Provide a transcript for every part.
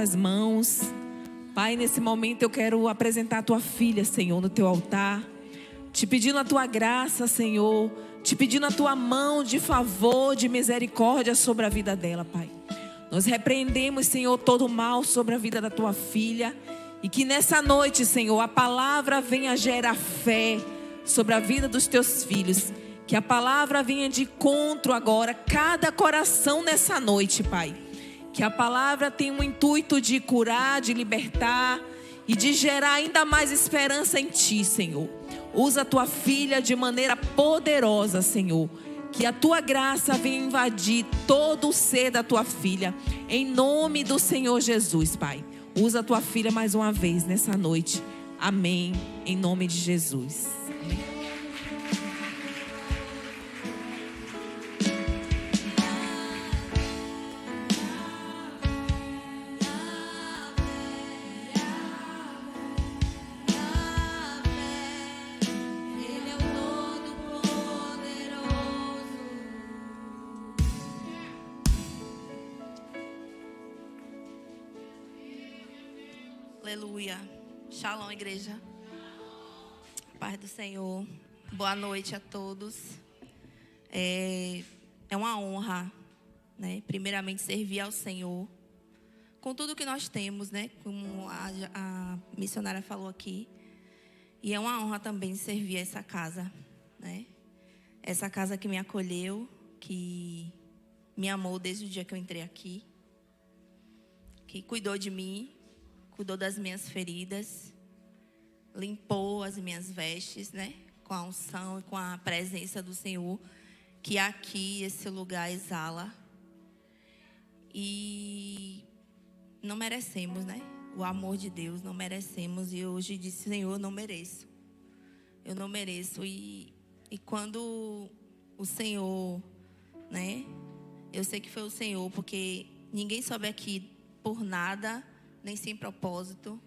tuas mãos. Pai, nesse momento eu quero apresentar a tua filha, Senhor, no teu altar. Te pedindo a tua graça, Senhor. Te pedindo a tua mão de favor, de misericórdia sobre a vida dela, Pai. Nós repreendemos, Senhor, todo o mal sobre a vida da tua filha. E que nessa noite, Senhor, a palavra venha gerar fé sobre a vida dos teus filhos. Que a palavra venha de encontro agora, cada coração nessa noite, Pai. Que a palavra tenha um intuito de curar, de libertar e de gerar ainda mais esperança em Ti, Senhor. Usa a tua filha de maneira poderosa, Senhor. Que a tua graça venha invadir todo o ser da tua filha. Em nome do Senhor Jesus, Pai. Usa a tua filha mais uma vez nessa noite. Amém. Em nome de Jesus. Amém. Aleluia. Shalom, igreja. Paz do Senhor. Boa noite a todos. É uma honra, né? Primeiramente servir ao Senhor com tudo que nós temos, né? Como a missionária falou aqui. E é uma honra também servir essa casa, né? Essa casa que me acolheu, que me amou desde o dia que eu entrei aqui, que cuidou de mim, cuidou das minhas feridas, limpou as minhas vestes, né? Com a unção e com a presença do Senhor, que aqui esse lugar exala. E não merecemos, né? O amor de Deus, não merecemos. E hoje disse, Senhor, eu não mereço. Eu não mereço. E quando o Senhor, né? Eu sei que foi o Senhor, porque ninguém sobe aqui por nada, nem sem propósito.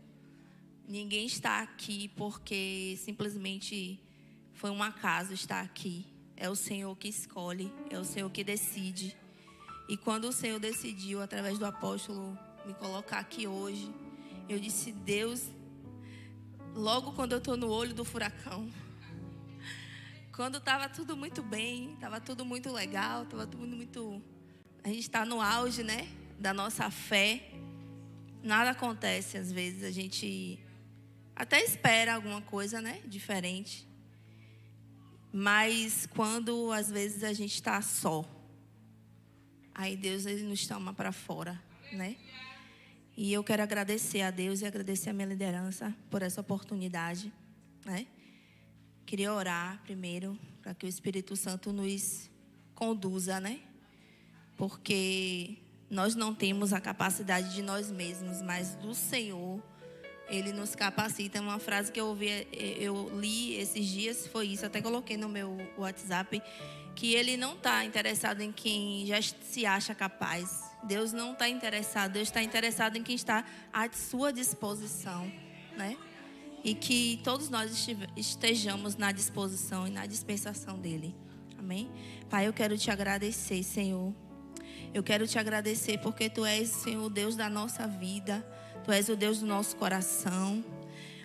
Ninguém está aqui porque simplesmente foi um acaso estar aqui. É o Senhor que escolhe, é o Senhor que decide. E quando o Senhor decidiu, através do apóstolo, me colocar aqui hoje, eu disse, Deus, logo quando eu estou no olho do furacão, quando estava tudo muito bem, estava tudo muito legal, estava tudo muito... A gente está no auge, né, da nossa fé. Nada acontece, às vezes a gente até espera alguma coisa, né, diferente. Mas quando às vezes a gente está só, aí Deus ele nos chama para fora, né? E eu quero agradecer a Deus e agradecer a minha liderança por essa oportunidade, né? Queria orar primeiro para que o Espírito Santo nos conduza, né? Porque nós não temos a capacidade de nós mesmos, mas do Senhor, Ele nos capacita. Uma frase que eu li esses dias foi isso, até coloquei no meu WhatsApp, que Ele não está interessado em quem já se acha capaz. Deus não está interessado, Deus está interessado em quem está à sua disposição, né? E que todos nós estejamos na disposição e na dispensação dEle. Amém? Pai, eu quero te agradecer, Senhor. Eu quero te agradecer porque Tu és, Senhor, o Deus da nossa vida. Tu és o Deus do nosso coração.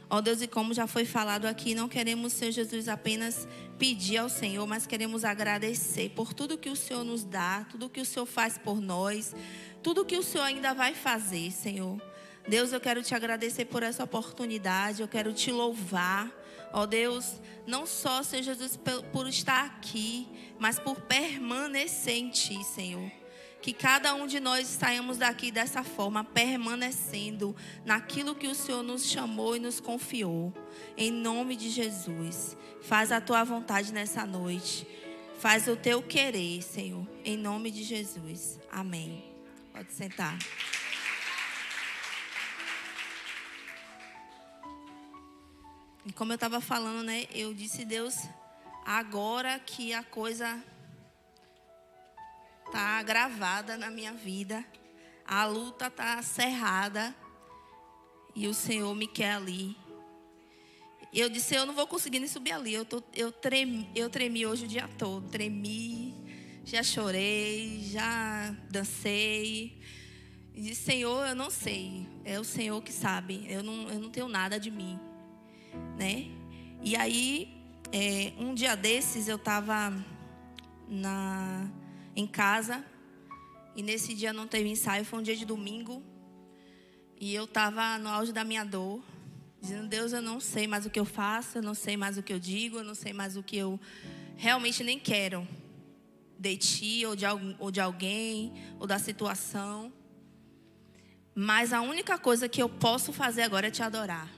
Ó Deus, e como já foi falado aqui, não queremos, Senhor Jesus, apenas pedir ao Senhor, mas queremos agradecer por tudo que o Senhor nos dá, tudo que o Senhor faz por nós, tudo que o Senhor ainda vai fazer, Senhor. Deus, eu quero te agradecer por essa oportunidade, eu quero te louvar. Ó Deus, não só, Senhor Jesus, por estar aqui, mas por permanecer em Ti, Senhor. Que cada um de nós saímos daqui dessa forma, permanecendo naquilo que o Senhor nos chamou e nos confiou. Em nome de Jesus. Faz a Tua vontade nessa noite. Faz o Teu querer, Senhor. Em nome de Jesus. Amém. Pode sentar. E como eu estava falando, né? Eu disse, Deus, agora que a coisa está gravada na minha vida, a luta está cerrada e o Senhor me quer ali. E eu disse, eu não vou conseguir nem subir ali. Eu tremi hoje o dia todo, tremi, já chorei, já dancei. E disse: Senhor, eu não sei. É o Senhor que sabe. Eu não tenho nada de mim, né? E aí, um dia desses, eu estava em casa. E nesse dia não teve ensaio. Foi um dia de domingo. E eu estava no auge da minha dor. Dizendo: Deus, eu não sei mais o que eu faço. Eu não sei mais o que eu digo. Eu não sei mais o que eu realmente nem quero. De ti, ou de alguém, ou da situação. Mas a única coisa que eu posso fazer agora é te adorar.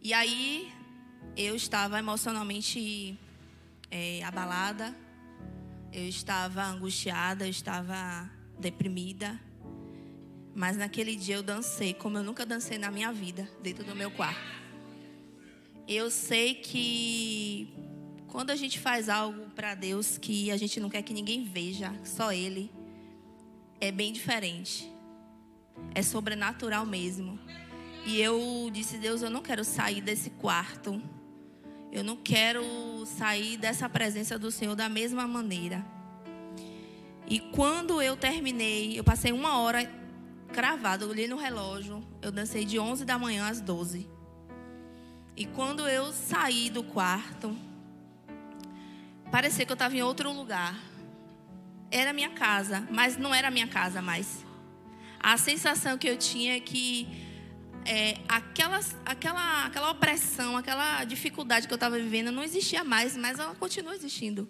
E aí, eu estava emocionalmente abalada. Eu estava angustiada, eu estava deprimida. Mas naquele dia eu dancei como eu nunca dancei na minha vida, dentro do meu quarto. Eu sei que quando a gente faz algo para Deus que a gente não quer que ninguém veja, só Ele, é bem diferente. É sobrenatural mesmo. E eu disse: Deus, eu não quero sair desse quarto. Eu não quero sair dessa presença do Senhor da mesma maneira. E quando eu terminei, eu passei 1 hora cravada, eu olhei no relógio, eu dancei de 11 da manhã às 12. E quando eu saí do quarto, parecia que eu estava em outro lugar. Era minha casa, mas não era minha casa mais. A sensação que eu tinha é que aquela opressão, aquela dificuldade que eu estava vivendo não existia mais, mas ela continua existindo.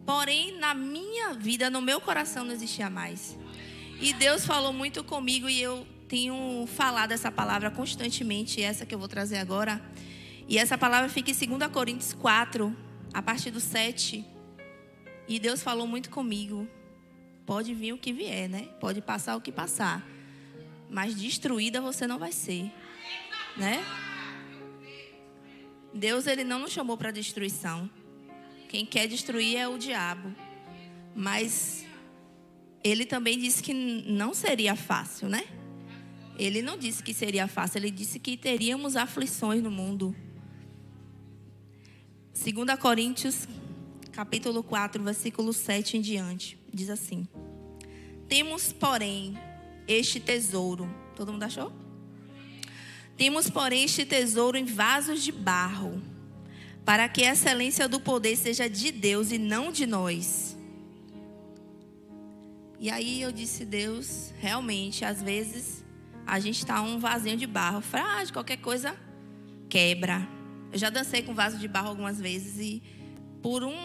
Porém, na minha vida, no meu coração, não existia mais. E Deus falou muito comigo e eu tenho falado essa palavra constantemente, essa que eu vou trazer agora. E essa palavra fica em 2 Coríntios 4, a partir do 7. E Deus falou muito comigo. Pode vir o que vier, né? Pode passar o que passar. Mas destruída você não vai ser, né? Deus, Ele não nos chamou para destruição. Quem quer destruir é o diabo. Mas Ele também disse que não seria fácil, né? Ele não disse que seria fácil. Ele disse que teríamos aflições no mundo. 2 Coríntios, capítulo 4, versículo 7 em diante. Diz assim: Temos, porém, este tesouro. Todo mundo achou? Temos, porém, este tesouro em vasos de barro, para que a excelência do poder seja de Deus e não de nós. E aí eu disse: Deus, realmente, às vezes a gente está um vasinho de barro, frágil, qualquer coisa quebra. Eu já dancei com vaso de barro algumas vezes e por um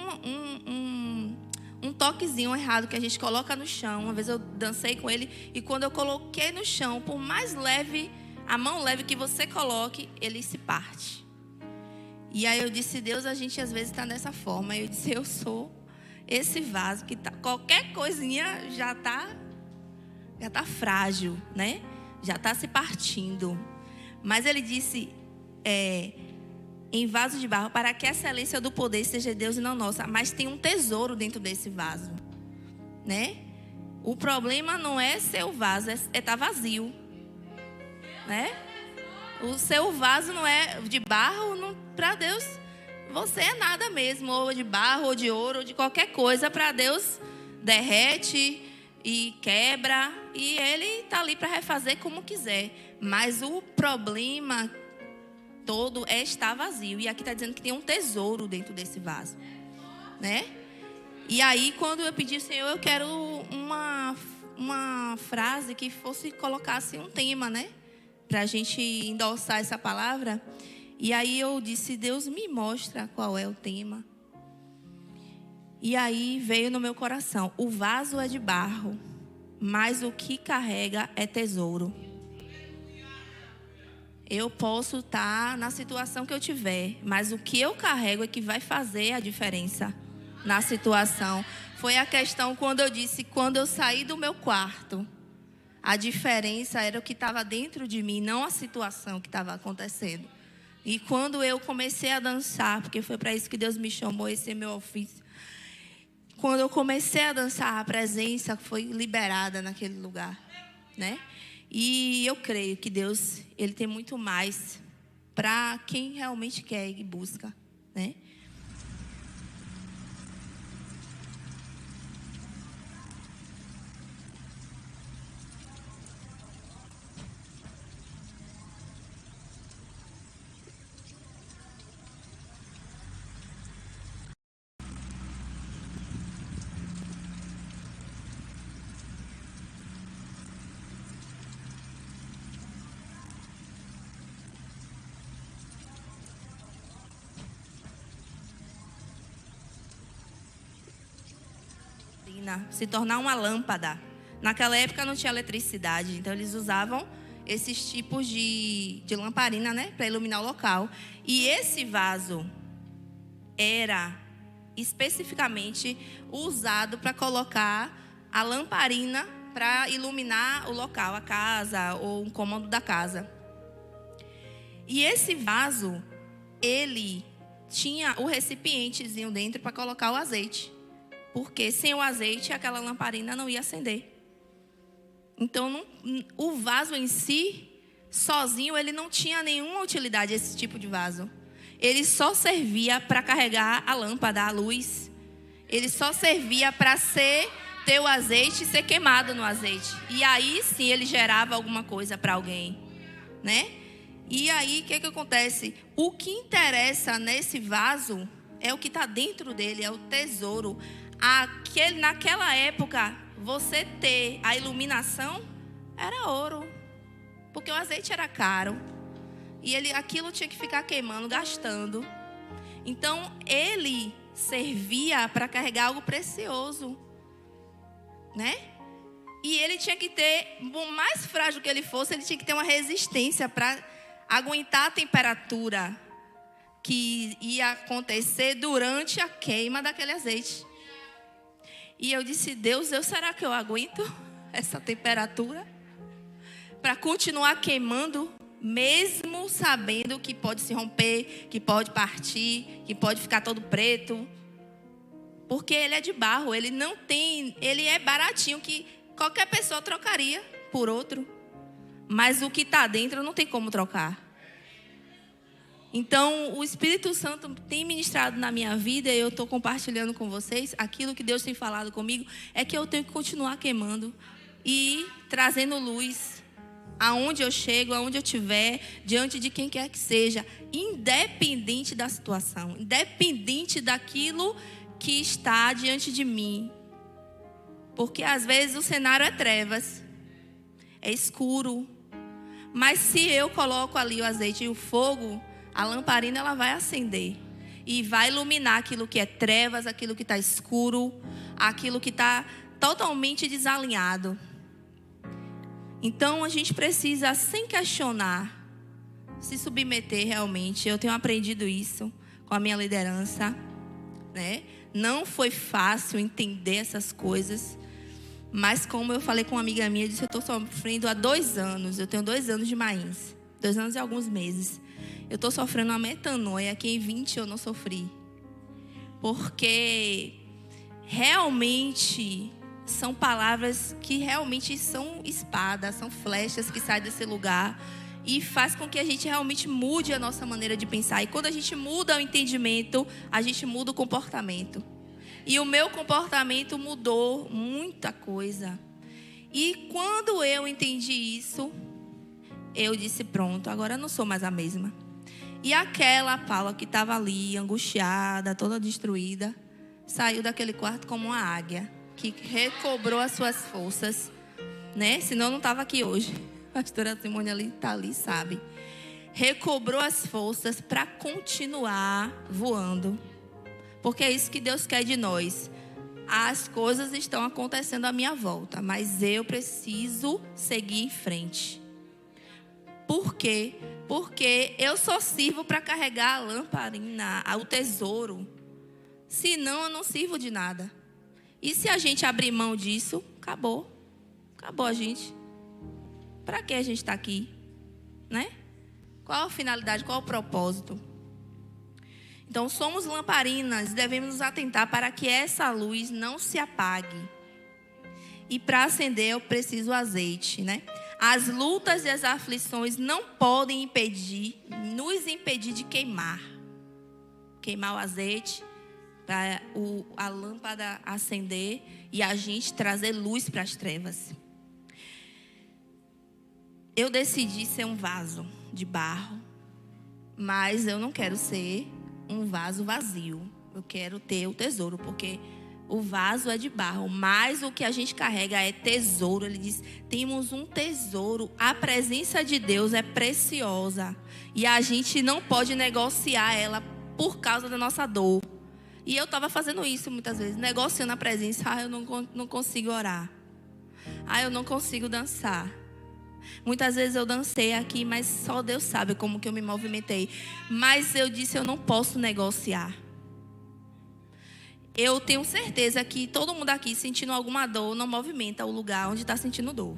toquezinho errado que a gente coloca no chão, uma vez eu dancei com ele e quando eu coloquei no chão, por mais leve, a mão leve que você coloque, ele se parte. E aí eu disse: Deus, a gente às vezes está dessa forma. Eu disse: eu sou esse vaso que tá, qualquer coisinha já tá frágil, né? Já está se partindo. Mas ele disse, em vaso de barro, para que a excelência do poder seja de Deus e não nossa. Mas tem um tesouro dentro desse vaso, né? O problema não é seu vaso, é estar vazio, né? O seu vaso não é de barro, para Deus você é nada mesmo, ou de barro, ou de ouro, ou de qualquer coisa. Para Deus derrete e quebra, e Ele está ali para refazer como quiser. Mas o problema todo é estar vazio. E aqui está dizendo que tem um tesouro dentro desse vaso, né? E aí, quando eu pedi, Senhor, eu quero uma frase que colocasse um tema, né? Para a gente endossar essa palavra. E aí eu disse: Deus, me mostra qual é o tema. E aí veio no meu coração: o vaso é de barro, mas o que carrega é tesouro. Eu posso estar na situação que eu tiver, mas o que eu carrego é que vai fazer a diferença na situação. Foi a questão quando eu disse: quando eu saí do meu quarto, a diferença era o que estava dentro de mim, não a situação que estava acontecendo. E quando eu comecei a dançar, porque foi para isso que Deus me chamou, esse é meu ofício. Quando eu comecei a dançar, a presença foi liberada naquele lugar, né? E eu creio que Deus, Ele tem muito mais para quem realmente quer e busca, né? lamparina, se tornar uma lâmpada. Naquela época não tinha eletricidade, então eles usavam esses tipos de lamparina, né, para iluminar o local. E esse vaso era especificamente usado para colocar a lamparina para iluminar o local, a casa ou um cômodo da casa. E esse vaso, ele tinha o recipientezinho dentro para colocar o azeite. Porque sem o azeite, aquela lamparina não ia acender. Então, o vaso em si, sozinho, ele não tinha nenhuma utilidade, esse tipo de vaso. Ele só servia para carregar a lâmpada, a luz. Ele só servia para ter o azeite e ser queimado no azeite. E aí, sim, ele gerava alguma coisa para alguém, né? E aí, o que acontece? O que interessa nesse vaso é o que está dentro dele, é o tesouro. Naquela época, você ter a iluminação era ouro, porque o azeite era caro. E aquilo tinha que ficar queimando, gastando. Então, ele servia para carregar algo precioso, né? E ele tinha que ter, por mais frágil que ele fosse, ele tinha que ter uma resistência para aguentar a temperatura que ia acontecer durante a queima daquele azeite. E eu disse, Deus, será que eu aguento essa temperatura? Para continuar queimando, mesmo sabendo que pode se romper, que pode partir, que pode ficar todo preto. Porque ele é de barro, ele é baratinho, que qualquer pessoa trocaria por outro. Mas o que está dentro não tem como trocar. Então, o Espírito Santo tem ministrado na minha vida, e eu estou compartilhando com vocês. Aquilo que Deus tem falado comigo é que eu tenho que continuar queimando e trazendo luz aonde eu chego, aonde eu estiver, diante de quem quer que seja, independente da situação, independente daquilo que está diante de mim. Porque às vezes o cenário é trevas, é escuro. Mas se eu coloco ali o azeite e o fogo, a lamparina ela vai acender e vai iluminar aquilo que é trevas, aquilo que está escuro, aquilo que está totalmente desalinhado. Então a gente precisa, sem questionar, se submeter realmente. Eu tenho aprendido isso com a minha liderança, né? Não foi fácil entender essas coisas, mas como eu falei com uma amiga minha, eu disse, eu estou sofrendo há 2 anos. Eu tenho 2 anos de Mains, 2 anos e alguns meses. Eu estou sofrendo uma metanoia que em 20 eu não sofri. Porque realmente são palavras que realmente são espadas, são flechas que saem desse lugar e faz com que a gente realmente mude a nossa maneira de pensar. E quando a gente muda o entendimento, a gente muda o comportamento. E o meu comportamento mudou muita coisa. E quando eu entendi isso, eu disse, pronto, agora eu não sou mais a mesma. E aquela Paula que estava ali, angustiada, toda destruída, saiu daquele quarto como uma águia, que recobrou as suas forças, né? Senão eu não estava aqui hoje. A pastora Simone está ali, sabe? Recobrou as forças para continuar voando. Porque é isso que Deus quer de nós. As coisas estão acontecendo à minha volta, mas eu preciso seguir em frente. Por quê? Porque eu só sirvo para carregar a lamparina, o tesouro. Senão eu não sirvo de nada. E se a gente abrir mão disso, acabou. Acabou a gente. Para que a gente está aqui? Né? Qual a finalidade, qual o propósito? Então, somos lamparinas, devemos nos atentar para que essa luz não se apague. E para acender, eu preciso do azeite, né? As lutas e as aflições não podem nos impedir de queimar. Queimar o azeite, para a lâmpada acender e a gente trazer luz para as trevas. Eu decidi ser um vaso de barro, mas eu não quero ser um vaso vazio. Eu quero ter o tesouro, porque o vaso é de barro, mas o que a gente carrega é tesouro. Ele diz, temos um tesouro. A presença de Deus é preciosa e a gente não pode negociar ela por causa da nossa dor. E eu estava fazendo isso muitas vezes, negociando a presença. Eu não consigo orar. Eu não consigo dançar. Muitas vezes eu dancei aqui, mas só Deus sabe como que eu me movimentei. Mas eu disse, eu não posso negociar. Eu tenho certeza que todo mundo aqui sentindo alguma dor não movimenta o lugar onde está sentindo dor.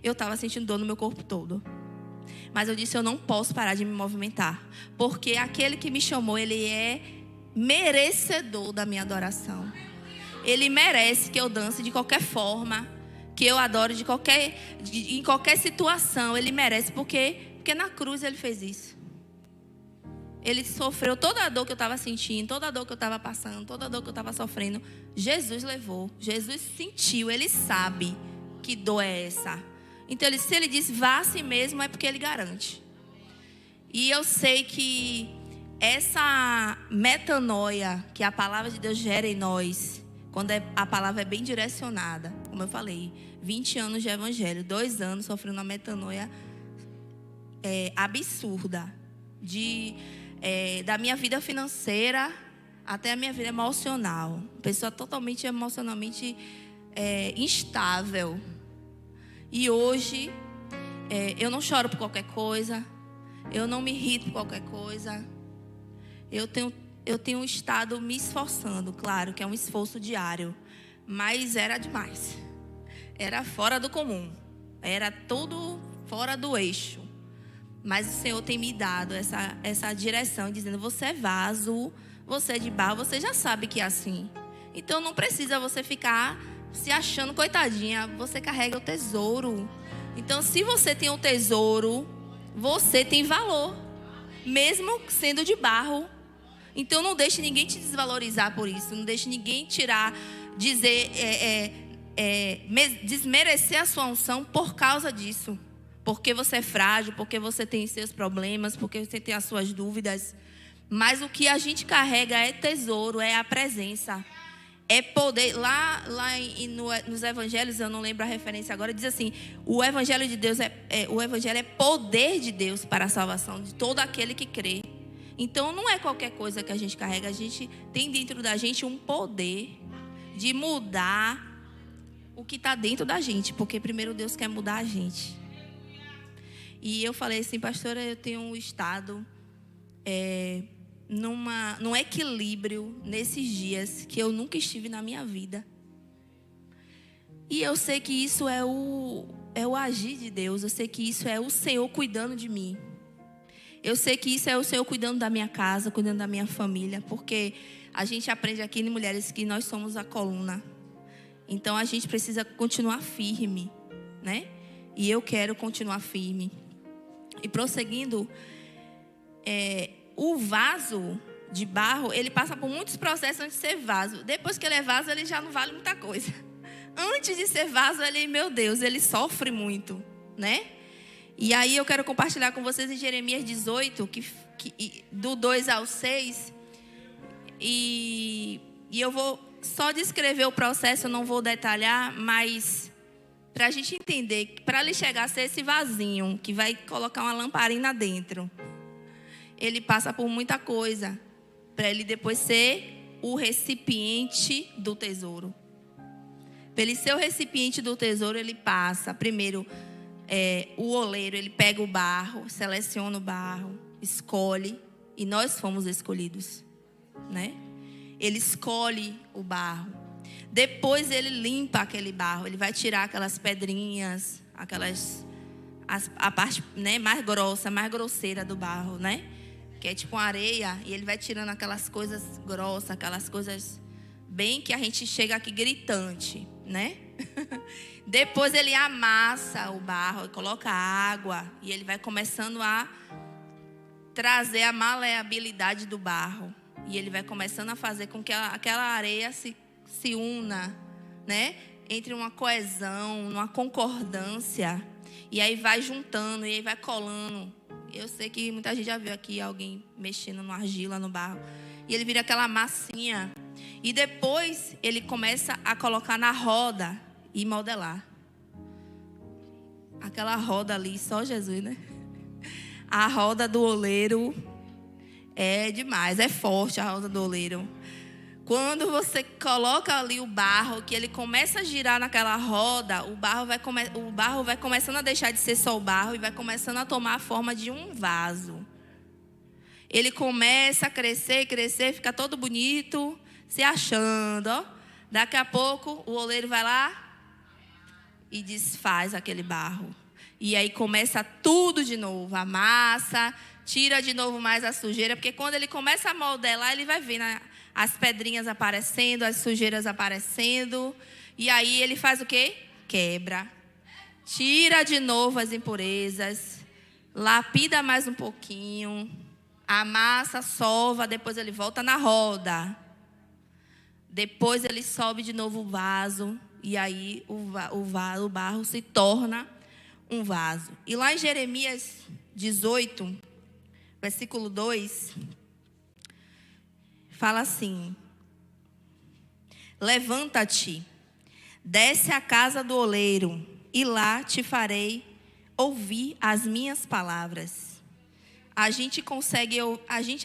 Eu estava sentindo dor no meu corpo todo. Mas eu disse, eu não posso parar de me movimentar. Porque aquele que me chamou, ele é merecedor da minha adoração. Ele merece que eu dance de qualquer forma, que eu adore em qualquer situação. Ele merece, porque na cruz ele fez isso. Ele sofreu toda a dor que eu estava sentindo, toda a dor que eu estava passando, toda a dor que eu estava sofrendo. Jesus levou, Jesus sentiu, ele sabe que dor é essa. Então, se ele disse, vá a si mesmo, é porque ele garante. E eu sei que essa metanoia que a palavra de Deus gera em nós, quando a palavra é bem direcionada, como eu falei, 20 anos de evangelho, 2 anos sofrendo uma metanoia absurda, da minha vida financeira até a minha vida emocional. Pessoa totalmente emocionalmente instável. E hoje, eu não choro por qualquer coisa, eu não me irrito por qualquer coisa. Eu tenho estado me esforçando, claro que é um esforço diário, mas era demais. Era fora do comum, era tudo fora do eixo. Mas o Senhor tem me dado essa direção, dizendo, você é vaso, você é de barro, você já sabe que é assim. Então não precisa você ficar se achando coitadinha, você carrega o tesouro. Então se você tem um tesouro, você tem valor, mesmo sendo de barro. Então não deixe ninguém te desvalorizar por isso, não deixe ninguém desmerecer a sua unção por causa disso. Porque você é frágil, porque você tem seus problemas, porque você tem as suas dúvidas. Mas o que a gente carrega é tesouro, é a presença. É poder. Lá nos evangelhos, eu não lembro a referência agora, diz assim, o evangelho de Deus o evangelho é poder de Deus para a salvação de todo aquele que crê. Então não é qualquer coisa que a gente carrega, a gente tem dentro da gente um poder de mudar o que está dentro da gente, porque primeiro Deus quer mudar a gente. E eu falei assim, pastora, eu tenho um estado num equilíbrio nesses dias que eu nunca estive na minha vida. E eu sei que isso é o agir de Deus, eu sei que isso é o Senhor cuidando de mim. Eu sei que isso é o Senhor cuidando da minha casa, cuidando da minha família, porque a gente aprende aqui em Mulheres que nós somos a coluna. Então a gente precisa continuar firme, né? E eu quero continuar firme. E prosseguindo, o vaso de barro, ele passa por muitos processos antes de ser vaso. Depois que ele é vaso, ele já não vale muita coisa. Antes de ser vaso, meu Deus, ele sofre muito, né? E aí eu quero compartilhar com vocês em Jeremias 18, do 2 ao 6. E eu vou só descrever o processo, eu não vou detalhar, mas para a gente entender que para ele chegar a ser esse vasinho, que vai colocar uma lamparina dentro, ele passa por muita coisa, para ele depois ser o recipiente do tesouro. Para ele ser o recipiente do tesouro, ele passa primeiro... o oleiro, ele pega o barro, seleciona o barro, escolhe, e nós fomos escolhidos, né? Ele escolhe o barro. Depois ele limpa aquele barro, ele vai tirar aquelas pedrinhas, a parte, né, mais grossa, mais grosseira do barro, né? Que é tipo uma areia, e ele vai tirando aquelas coisas grossas, aquelas coisas bem que a gente chega aqui gritante, né? Depois ele amassa o barro e coloca água. E ele vai começando a trazer a maleabilidade do barro. E ele vai começando a fazer com que aquela areia se una, né? Entre uma coesão, uma concordância. E aí vai juntando, e aí vai colando. Eu sei que muita gente já viu aqui alguém mexendo no argila, no barro. E ele vira aquela massinha. E depois ele começa a colocar na roda e modelar. Aquela roda ali, só Jesus, né? A roda do oleiro é demais, é forte a roda do oleiro. Quando você coloca ali o barro, que ele começa a girar naquela roda, o barro vai começando a deixar de ser só o barro e vai começando a tomar a forma de um vaso. Ele começa a crescer, fica todo bonito, se achando, ó. Daqui a pouco o oleiro vai lá e desfaz aquele barro. E aí começa tudo de novo, a massa, tira de novo mais a sujeira, porque quando ele começa a modelar, ele vai ver as pedrinhas aparecendo, as sujeiras aparecendo. E aí ele faz o quê? Quebra. Tira de novo as impurezas. Lapida mais um pouquinho. Amassa, sova, depois ele volta na roda. Depois ele sobe de novo o vaso. E aí o barro se torna um vaso. E lá em Jeremias 18, versículo 2... fala assim: levanta-te, desce à casa do oleiro, e lá te farei ouvir as minhas palavras. A gente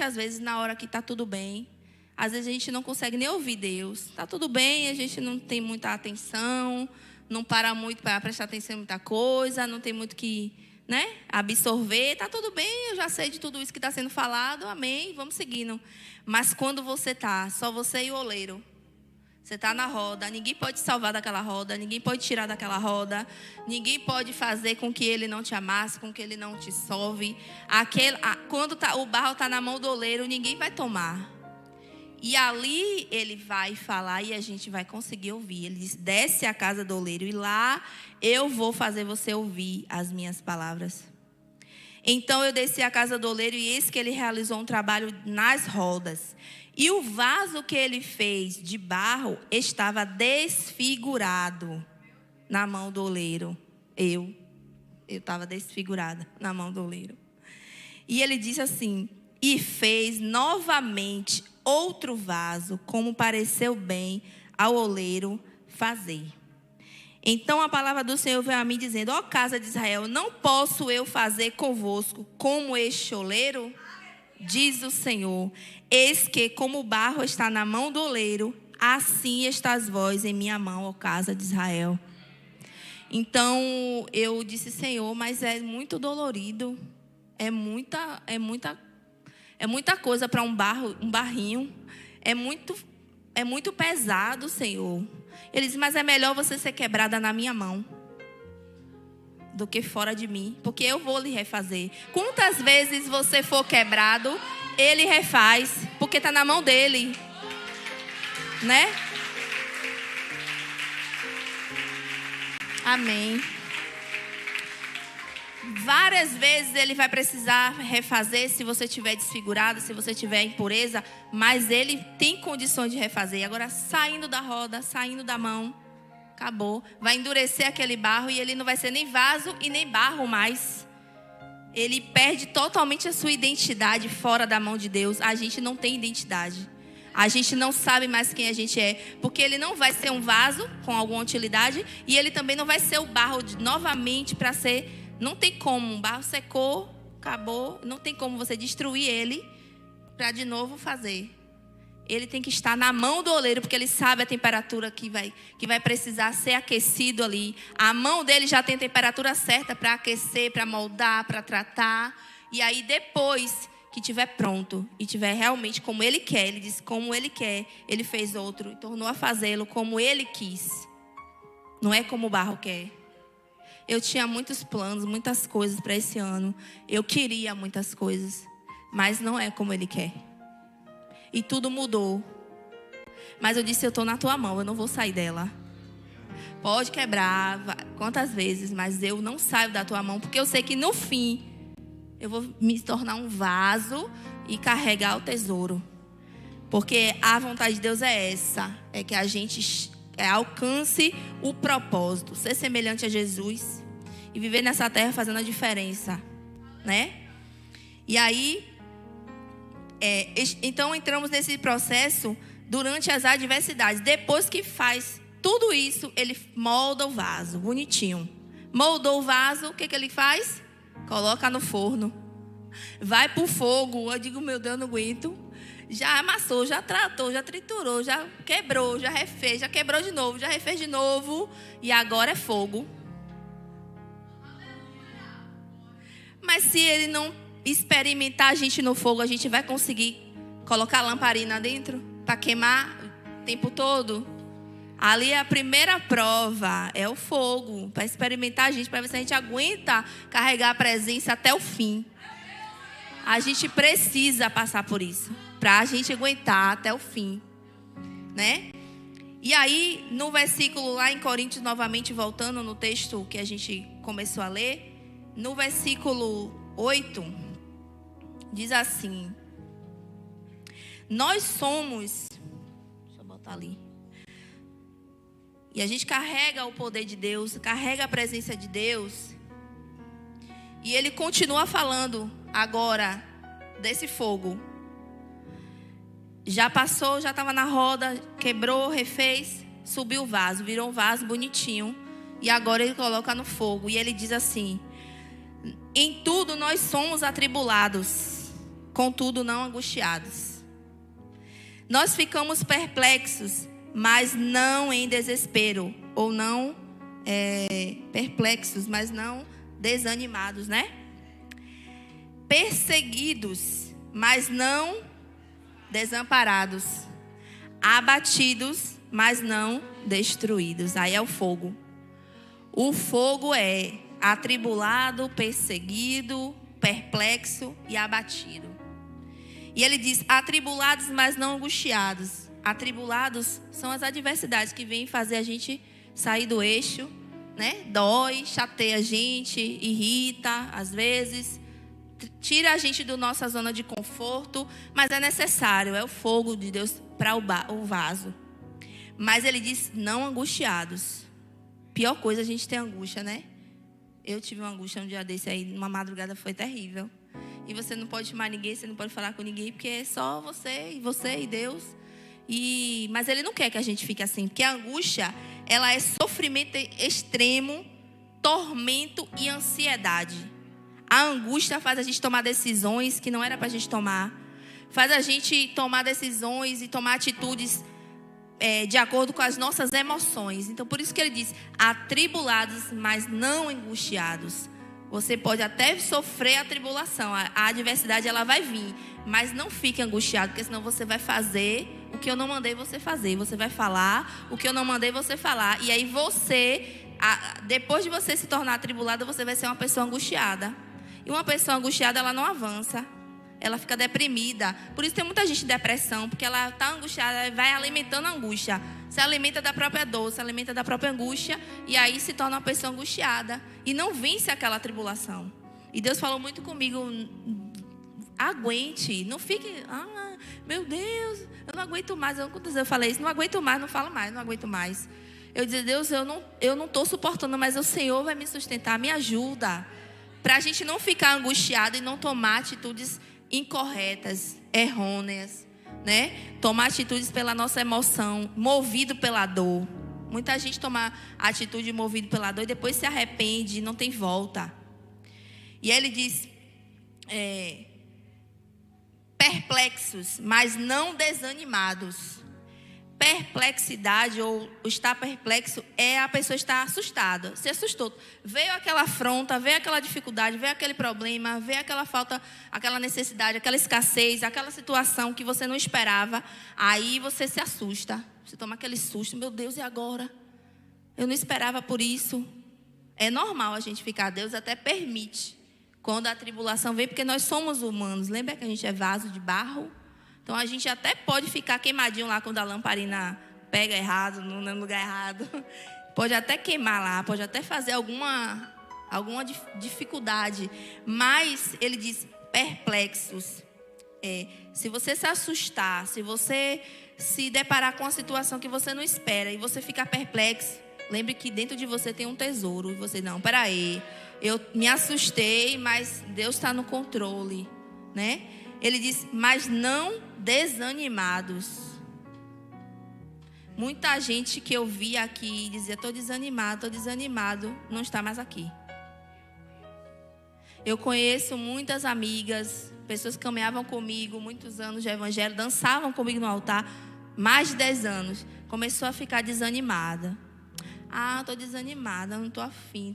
às vezes, na hora que está tudo bem, às vezes a gente não consegue nem ouvir Deus. Está tudo bem, a gente não tem muita atenção, não para muito para prestar atenção em muita coisa, não tem muito que, absorver. Está tudo bem, eu já sei de tudo isso que está sendo falado, amém, vamos seguindo. Mas quando você está, só você e o oleiro, você está na roda, ninguém pode te salvar daquela roda, ninguém pode tirar daquela roda, ninguém pode fazer com que ele não te amasse, com que ele não te salve. Quando o barro está na mão do oleiro, ninguém vai tomar. E ali ele vai falar e a gente vai conseguir ouvir. Ele diz: desce à casa do oleiro e lá eu vou fazer você ouvir as minhas palavras. Então eu desci à casa do oleiro e eis que ele realizou um trabalho nas rodas. E o vaso que ele fez de barro estava desfigurado na mão do oleiro. Eu estava desfigurada na mão do oleiro. E ele disse assim: e fez novamente outro vaso, como pareceu bem ao oleiro fazer. Então a palavra do Senhor veio a mim dizendo: ó casa de Israel, não posso eu fazer convosco como este oleiro? Diz o Senhor: eis que como o barro está na mão do oleiro, assim estás vós em minha mão, ó casa de Israel. Então eu disse: Senhor, mas é muito dolorido, é muita coisa para um barrinho, é muito pesado, Senhor. Ele disse: mas é melhor você ser quebrada na minha mão do que fora de mim, porque eu vou lhe refazer. Quantas vezes você for quebrado, ele refaz, porque está na mão dele, né? Amém. Várias vezes ele vai precisar refazer se você estiver desfigurado, se você tiver impureza, mas ele tem condições de refazer. Agora, saindo da roda, saindo da mão, acabou. Vai endurecer aquele barro e ele não vai ser nem vaso e nem barro mais. Ele perde totalmente a sua identidade fora da mão de Deus. A gente não tem identidade. A gente não sabe mais quem a gente é. Porque ele não vai ser um vaso com alguma utilidade e ele também não vai ser o barro novamente para ser... Não tem como, um barro secou, acabou, não tem como você destruir ele para de novo fazer. Ele tem que estar na mão do oleiro, porque ele sabe a temperatura que vai precisar ser aquecido ali. A mão dele já tem a temperatura certa para aquecer, para moldar, para tratar. E aí depois que estiver pronto e estiver realmente como ele quer, ele disse como ele quer, ele fez outro e tornou a fazê-lo como ele quis. Não é como o barro quer. Eu tinha muitos planos, muitas coisas para esse ano. Eu queria muitas coisas, mas não é como ele quer. E tudo mudou. Mas eu disse: eu estou na tua mão, eu não vou sair dela. Pode quebrar quantas vezes, mas eu não saio da tua mão, porque eu sei que no fim eu vou me tornar um vaso e carregar o tesouro. Porque a vontade de Deus é essa, é que a gente alcance o propósito, ser semelhante a Jesus e viver nessa terra fazendo a diferença, né? E aí, então entramos nesse processo durante as adversidades. Depois que faz tudo isso, ele molda o vaso, bonitinho. Moldou o vaso, o que ele faz? Coloca no forno. Vai pro fogo. Eu digo: meu Deus, eu não aguento. já amassou, já tratou, já triturou, já quebrou, já refez, já quebrou de novo, já refez de novo. E agora é fogo. Mas se ele não experimentar a gente no fogo, a gente vai conseguir colocar a lamparina dentro para queimar o tempo todo? Ali a primeira prova é o fogo, para experimentar a gente, para ver se a gente aguenta carregar a presença até o fim. A gente precisa passar por isso, para a gente aguentar até o fim, né? E aí, no versículo lá em Coríntios, novamente voltando no texto que a gente começou a ler, no versículo 8, diz assim: nós somos, deixa eu botar ali, e a gente carrega o poder de Deus, carrega a presença de Deus. E ele continua falando agora desse fogo. Já passou, já estava na roda, quebrou, refez, subiu o vaso, virou um vaso bonitinho. E agora ele coloca no fogo. E ele diz assim: em tudo nós somos atribulados, contudo não angustiados. Nós ficamos perplexos, mas não em desespero, ou não perplexos, mas não desanimados, né? Perseguidos, mas não desamparados. Abatidos, mas não destruídos. Aí é o fogo. O fogo é atribulado, perseguido, perplexo e abatido. E ele diz: atribulados, mas não angustiados. Atribulados são as adversidades que vêm fazer a gente sair do eixo, né? Dói, chateia a gente, irrita, às vezes, tira a gente da nossa zona de conforto, mas é necessário, é o fogo de Deus para o vaso. Mas ele diz: não angustiados. Pior coisa, a gente tem angústia, né? Eu tive uma angústia um dia desse aí, numa madrugada, foi terrível. E você não pode chamar ninguém, você não pode falar com ninguém, porque é só você e Deus. Mas ele não quer que a gente fique assim, porque a angústia, ela é sofrimento extremo, tormento e ansiedade. A angústia faz a gente tomar decisões que não era para a gente tomar. Faz a gente tomar decisões e tomar atitudes de acordo com as nossas emoções. Então, por isso que ele diz: atribulados, mas não angustiados. Você pode até sofrer a tribulação, a adversidade ela vai vir, mas não fique angustiado, porque senão você vai fazer o que eu não mandei você fazer. Você vai falar o que eu não mandei você falar. E aí depois de você se tornar atribulada, você vai ser uma pessoa angustiada. E uma pessoa angustiada, ela não avança. Ela fica deprimida. Por isso tem muita gente em depressão, porque ela está angustiada e vai alimentando a angústia. Se alimenta da própria dor, se alimenta da própria angústia, e aí se torna uma pessoa angustiada. E não vence aquela tribulação. E Deus falou muito comigo: aguente, não fique, meu Deus, eu não aguento mais. Eu falei isso: não aguento mais, não falo mais, não aguento mais. Eu disse: Deus, eu não estou suportando, mas o Senhor vai me sustentar, me ajuda. Para a gente não ficar angustiado e não tomar atitudes incorretas, errôneas, né? Tomar atitudes pela nossa emoção, movido pela dor. Muita gente toma atitude movido pela dor e depois se arrepende, não tem volta. E aí ele diz: perplexos, mas não desanimados. Perplexidade ou estar perplexo é a pessoa estar assustada. Se assustou. Veio aquela afronta, veio aquela dificuldade, veio aquele problema, veio aquela falta, aquela necessidade, aquela escassez, aquela situação que você não esperava. Aí você se assusta. Você toma aquele susto: meu Deus, e agora? Eu não esperava por isso. É normal a gente ficar. Deus até permite quando a tribulação vem, porque nós somos humanos. Lembra que a gente é vaso de barro? Então a gente até pode ficar queimadinho lá quando a lamparina pega errado, no lugar errado. Pode até queimar lá, pode até fazer alguma dificuldade. Mas ele diz: perplexos. Se você se assustar, se você se deparar com uma situação que você não espera e você ficar perplexo, lembre que dentro de você tem um tesouro. E você: não, peraí, eu me assustei, mas Deus está no controle, né? Ele diz: mas não desanimados. Muita gente que eu vi aqui dizia: estou desanimado, não está mais aqui. Eu conheço muitas amigas, pessoas que caminhavam comigo muitos anos de evangelho, dançavam comigo no altar, mais de 10 anos. Começou a ficar desanimada. Estou desanimada, não estou afim.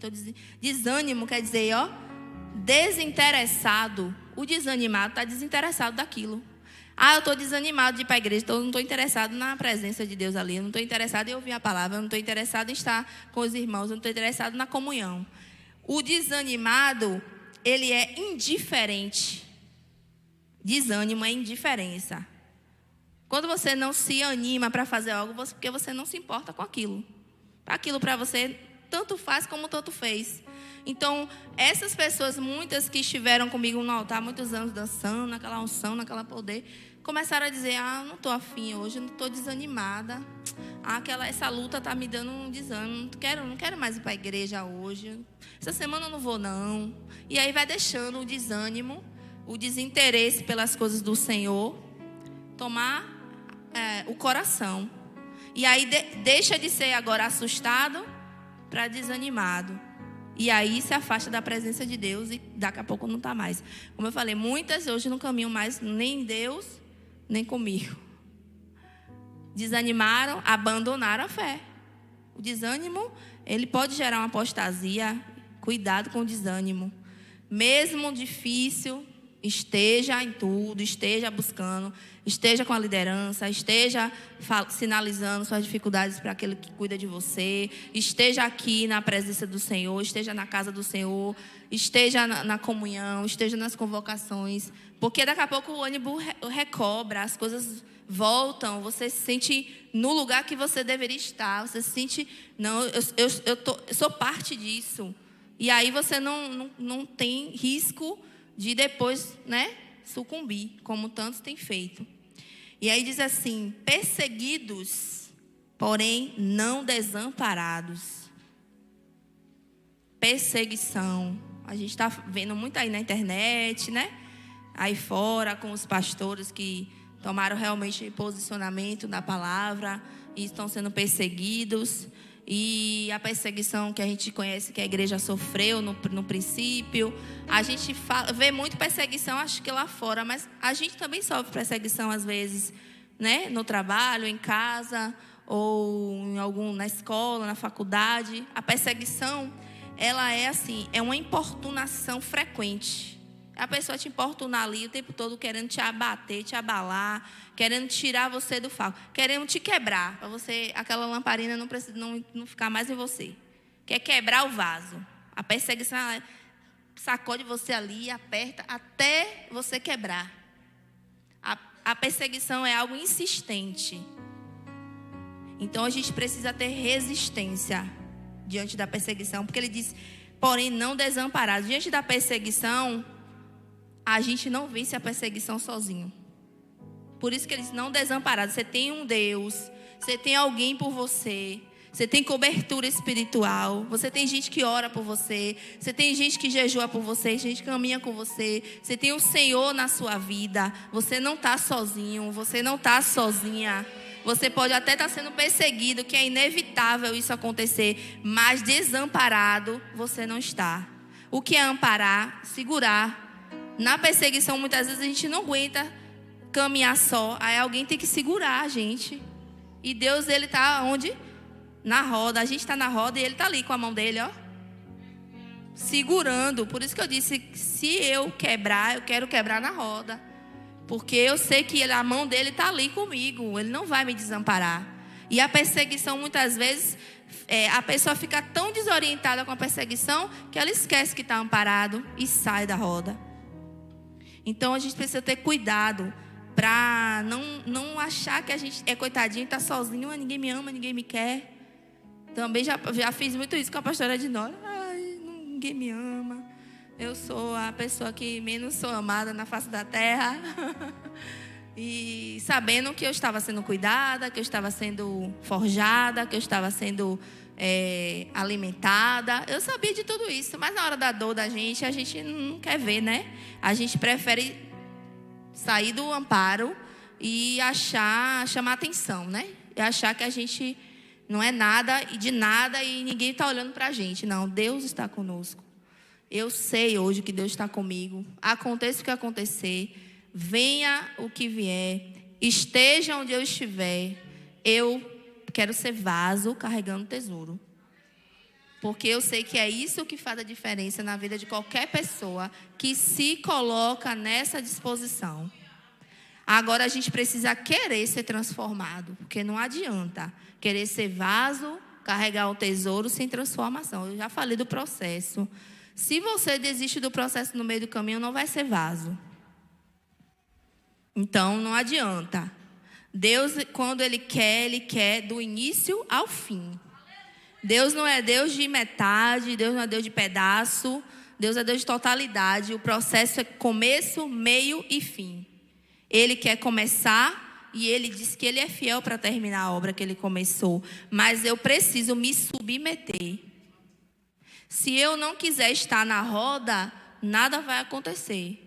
Desânimo quer dizer, desinteressado. O desanimado está desinteressado daquilo. Eu estou desanimado de ir para a igreja, não estou interessado na presença de Deus ali. Eu não estou interessado em ouvir a palavra, eu não estou interessado em estar com os irmãos, eu não estou interessado na comunhão. O desanimado, ele é indiferente. Desânimo é indiferença. Quando você não se anima para fazer algo, porque você não se importa com aquilo. Aquilo para você tanto faz como tanto fez. Então, essas pessoas, muitas que estiveram comigo no altar, muitos anos dançando, naquela unção, naquela poder, começaram a dizer, não estou afim hoje, não estou desanimada. Essa luta está me dando um desânimo, não quero mais ir para a igreja hoje. Essa semana eu não vou não. E aí vai deixando o desânimo, o desinteresse pelas coisas do Senhor tomar o coração. E aí deixa de ser agora assustado para desanimado. E aí se afasta da presença de Deus e daqui a pouco não está mais. Como eu falei, muitas hoje não caminham mais nem em Deus, nem comigo. Desanimaram, abandonaram a fé. O desânimo, ele pode gerar uma apostasia. Cuidado com o desânimo. Mesmo difícil, esteja em tudo, esteja buscando, esteja com a liderança, esteja sinalizando suas dificuldades para aquele que cuida de você, esteja aqui na presença do Senhor, esteja na casa do Senhor, esteja na comunhão, esteja nas convocações, porque daqui a pouco o ânimo recobra, as coisas voltam, você se sente no lugar que você deveria estar, você se sente, não, eu sou parte disso, e aí você não tem risco de depois, sucumbir, como tantos têm feito. E aí diz assim, perseguidos, porém não desamparados. Perseguição. A gente está vendo muito aí na internet, aí fora, com os pastores que tomaram realmente posicionamento na palavra e estão sendo perseguidos. E a perseguição que a gente conhece, que a igreja sofreu no princípio. A gente vê muito perseguição, acho que lá fora, mas a gente também sofre perseguição às vezes, no trabalho, em casa, ou na escola, na faculdade. A perseguição, ela é assim, é uma importunação frequente. A pessoa te importunar ali o tempo todo, querendo te abater, te abalar, querendo tirar você do foco, querendo te quebrar, para você, aquela lamparina não ficar mais em você. Quer quebrar o vaso. A perseguição sacode você ali, aperta até você quebrar. A perseguição é algo insistente. Então a gente precisa ter resistência diante da perseguição, porque ele diz, porém não desamparado. Diante da perseguição, a gente não vence a perseguição sozinho. Por isso que ele diz, não desamparado. Você tem um Deus, você tem alguém por você, você tem cobertura espiritual, você tem gente que ora por você, você tem gente que jejua por você, gente que caminha com você, você tem o Senhor na sua vida, você não está sozinho, você não está sozinha. Você pode até estar sendo perseguido, que é inevitável isso acontecer, mas desamparado você não está. O que é amparar? Segurar. Na perseguição, muitas vezes a gente não aguenta caminhar só. Aí alguém tem que segurar a gente. E Deus, ele está onde? Na roda. A gente está na roda e ele está ali com a mão dele, segurando. Por isso que eu disse, se eu quebrar, eu quero quebrar na roda. Porque eu sei que a mão dele está ali comigo. Ele não vai me desamparar. E a perseguição, muitas vezes, a pessoa fica tão desorientada com a perseguição que ela esquece que está amparado e sai da roda. Então a gente precisa ter cuidado para não achar que a gente é coitadinho, está sozinho, ninguém me ama, ninguém me quer. Também já fiz muito isso com a pastora Ednora. Ninguém me ama. Eu sou a pessoa que menos sou amada na face da terra. E sabendo que eu estava sendo cuidada, que eu estava sendo forjada, que eu estava sendo alimentada. Eu sabia de tudo isso, mas na hora da dor da gente, a gente não quer ver, A gente prefere sair do amparo e chamar atenção, E achar que a gente não é nada e de nada e ninguém está olhando para a gente. Não, Deus está conosco. Eu sei hoje que Deus está comigo. Aconteça o que acontecer, venha o que vier, esteja onde eu estiver, eu quero ser vaso carregando tesouro. Porque eu sei que é isso que faz a diferença na vida de qualquer pessoa que se coloca nessa disposição. Agora a gente precisa querer ser transformado, porque não adianta querer ser vaso, carregar o tesouro sem transformação. Eu já falei do processo. Se você desiste do processo no meio do caminho, não vai ser vaso. Então não adianta. Deus, quando Ele quer do início ao fim. Deus não é Deus de metade, Deus não é Deus de pedaço, Deus é Deus de totalidade. O processo é começo, meio e fim. Ele quer começar e Ele diz que Ele é fiel para terminar a obra que Ele começou. Mas eu preciso me submeter. Se eu não quiser estar na roda, nada vai acontecer.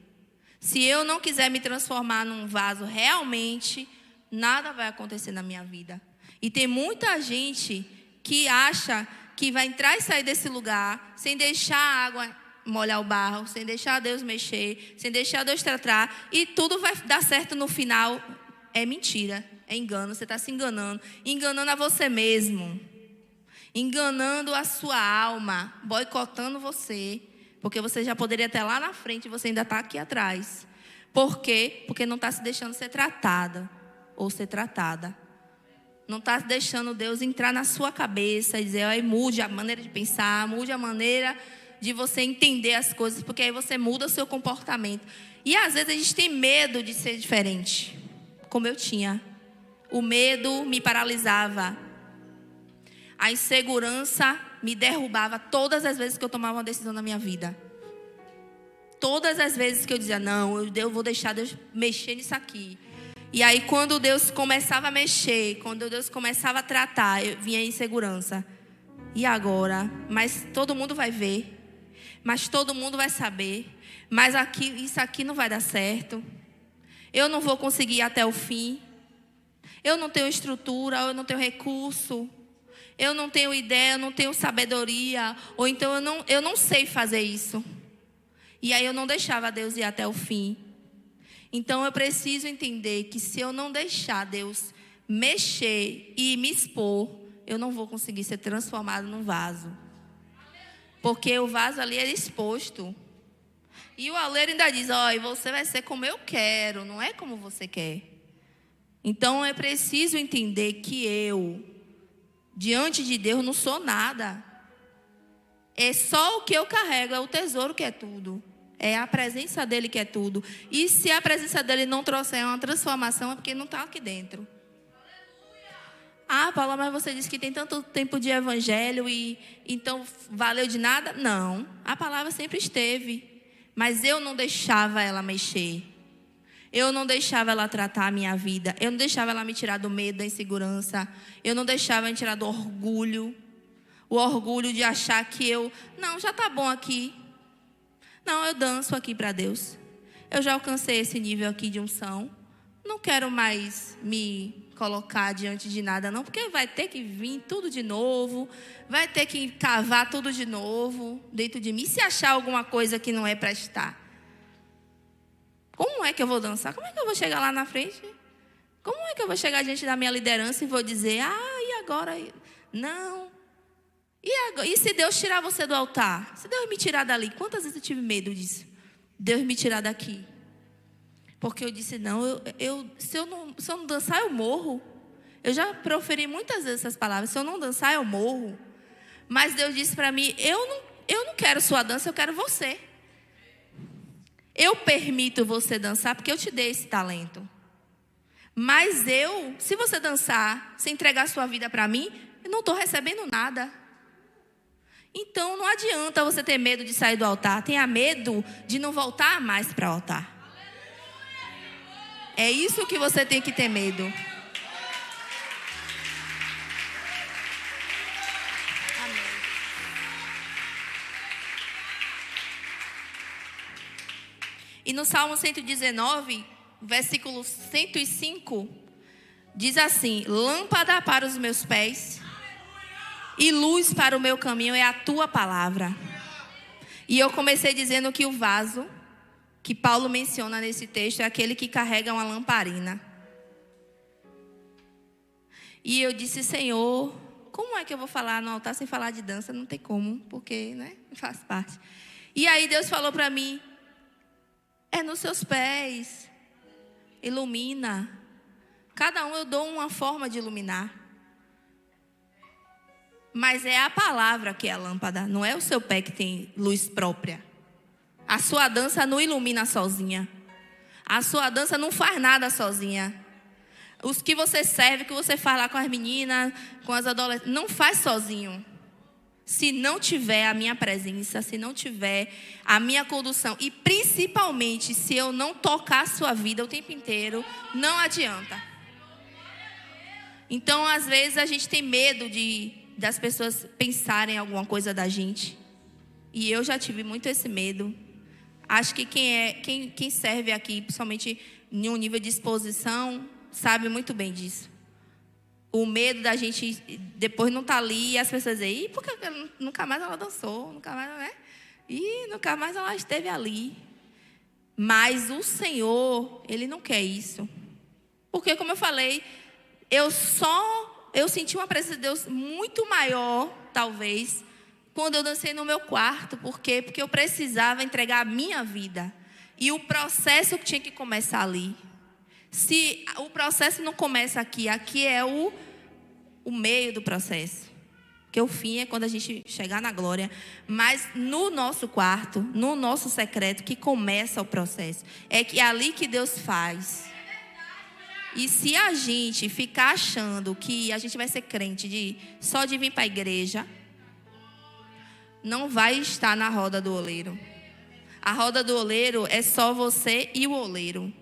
Se eu não quiser me transformar num vaso realmente, nada vai acontecer na minha vida. E tem muita gente que acha que vai entrar e sair desse lugar sem deixar a água molhar o barro, sem deixar Deus mexer, sem deixar Deus tratar, e tudo vai dar certo no final. É mentira, é engano, você está se enganando. Enganando a você mesmo. Enganando a sua alma, boicotando você. Porque você já poderia estar lá na frente e você ainda está aqui atrás. Por quê? Porque não está se deixando ser tratada ou ser tratada. Não está deixando Deus entrar na sua cabeça e dizer, mude a maneira de pensar, mude a maneira de você entender as coisas, porque aí você muda o seu comportamento. E às vezes a gente tem medo de ser diferente, como eu tinha. O medo me paralisava. A insegurança me derrubava todas as vezes que eu tomava uma decisão na minha vida. Todas as vezes que eu dizia, não, eu vou deixar Deus mexer nisso aqui. E aí quando Deus começava a mexer, quando Deus começava a tratar, vinha a insegurança. E agora? Mas todo mundo vai ver. Mas todo mundo vai saber. Mas isso aqui não vai dar certo. Eu não vou conseguir ir até o fim. Eu não tenho estrutura, eu não tenho recurso. Eu não tenho ideia, eu não tenho sabedoria. Ou então eu não sei fazer isso. E aí eu não deixava Deus ir até o fim. Então eu preciso entender que se eu não deixar Deus mexer e me expor, eu não vou conseguir ser transformado num vaso. Porque o vaso ali é exposto. E o oleiro ainda diz, você vai ser como eu quero, não é como você quer. Então é preciso entender que eu, diante de Deus, não sou nada. É só o que eu carrego, é o tesouro que é tudo. É a presença dele que é tudo. E se a presença dele não trouxer uma transformação, é porque não está aqui dentro. Paula, mas você disse que tem tanto tempo de evangelho e então valeu de nada? Não, a palavra sempre esteve. Mas eu não deixava ela mexer. Eu não deixava ela tratar a minha vida. Eu não deixava ela me tirar do medo, da insegurança. Eu não deixava ela me tirar do orgulho. O orgulho de achar que não, já está bom aqui. Não, eu danço aqui para Deus. Eu já alcancei esse nível aqui de unção. Não quero mais me colocar diante de nada não, porque vai ter que vir tudo de novo. Vai ter que cavar tudo de novo dentro de mim. Se achar alguma coisa que não é para estar. Como é que eu vou dançar? Como é que eu vou chegar lá na frente? Como é que eu vou chegar diante da minha liderança e vou dizer, e agora? Não. E se Deus tirar você do altar? Se Deus me tirar dali? Quantas vezes eu tive medo disso? Deus me tirar daqui. Porque eu disse, não, se eu não dançar, eu morro. Eu já proferi muitas vezes essas palavras. Se eu não dançar, eu morro. Mas Deus disse para mim, eu não quero sua dança, eu quero você. Eu permito você dançar porque eu te dei esse talento. Mas se você dançar, se entregar sua vida para mim, eu não estou recebendo nada. Então não adianta você ter medo de sair do altar. Tenha medo de não voltar mais para o altar. É isso que você tem que ter medo. Amém. E no Salmo 119, versículo 105, diz assim: lâmpada para os meus pés e luz para o meu caminho é a tua palavra. E eu comecei dizendo que o vaso que Paulo menciona nesse texto é aquele que carrega uma lamparina. E eu disse, Senhor, como é que eu vou falar no altar sem falar de dança? Não tem como, porque, né, faz parte. E aí Deus falou para mim, é nos seus pés, ilumina. Cada um eu dou uma forma de iluminar. Mas é a palavra que é a lâmpada, não é o seu pé que tem luz própria. A sua dança não ilumina sozinha. A sua dança não faz nada sozinha. Os que você serve, que você faz lá com as meninas, com as adolescentes, não faz sozinho. Se não tiver a minha presença, se não tiver a minha condução, e principalmente se eu não tocar a sua vida o tempo inteiro, não adianta. Então, às vezes, a gente tem medo das pessoas pensarem alguma coisa da gente. E eu já tive muito esse medo. Acho que quem serve aqui, principalmente em um nível de exposição, sabe muito bem disso. O medo da gente depois não estar ali e as pessoas dizem, por que nunca mais ela dançou? Nunca mais, né? Nunca mais ela esteve ali. Mas o Senhor, Ele não quer isso. Porque, como eu falei, eu senti uma presença de Deus muito maior, talvez, quando eu dancei no meu quarto. Por quê? Porque eu precisava entregar a minha vida. E o processo que tinha que começar ali. Se o processo não começa aqui é o meio do processo. Porque o fim é quando a gente chegar na glória. Mas no nosso quarto, no nosso secreto, que começa o processo. É ali que Deus faz. E se a gente ficar achando que a gente vai ser crente só de vir para a igreja, não vai estar na roda do oleiro. A roda do oleiro é só você e o oleiro.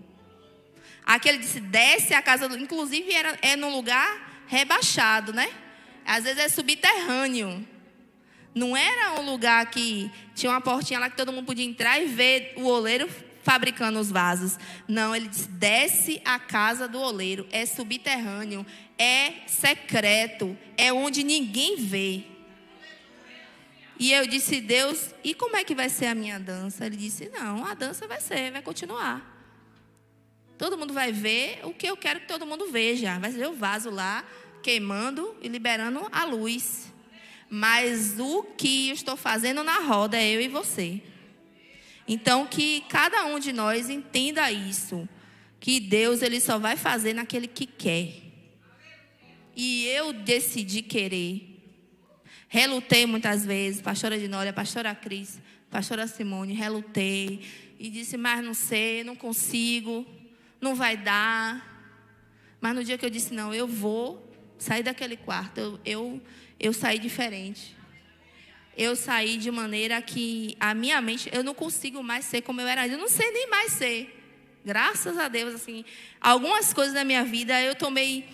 Aqui ele disse, desce a casa, inclusive é num lugar rebaixado, né? Às vezes é subterrâneo. Não era um lugar que tinha uma portinha lá que todo mundo podia entrar e ver o oleiro fabricando os vasos. Não, ele disse, desce a casa do oleiro. É subterrâneo, é secreto, é onde ninguém vê. E eu disse, Deus, e como é que vai ser a minha dança? Ele disse, não, a dança vai continuar. Todo mundo vai ver o que eu quero que todo mundo veja. Vai ver o vaso lá, queimando e liberando a luz. Mas o que eu estou fazendo na roda é eu e você. Então, que cada um de nós entenda isso. Que Deus, Ele só vai fazer naquele que quer. E eu decidi querer. Relutei muitas vezes, pastora Dinólia, pastora Cris, pastora Simone, relutei. E disse, mas não sei, não consigo, não vai dar. Mas no dia que eu disse, não, eu vou sair daquele quarto, eu saí diferente. Eu saí de maneira que a minha mente, eu não consigo mais ser como eu era. Eu não sei nem mais ser. Graças a Deus, assim, algumas coisas da minha vida eu tomei,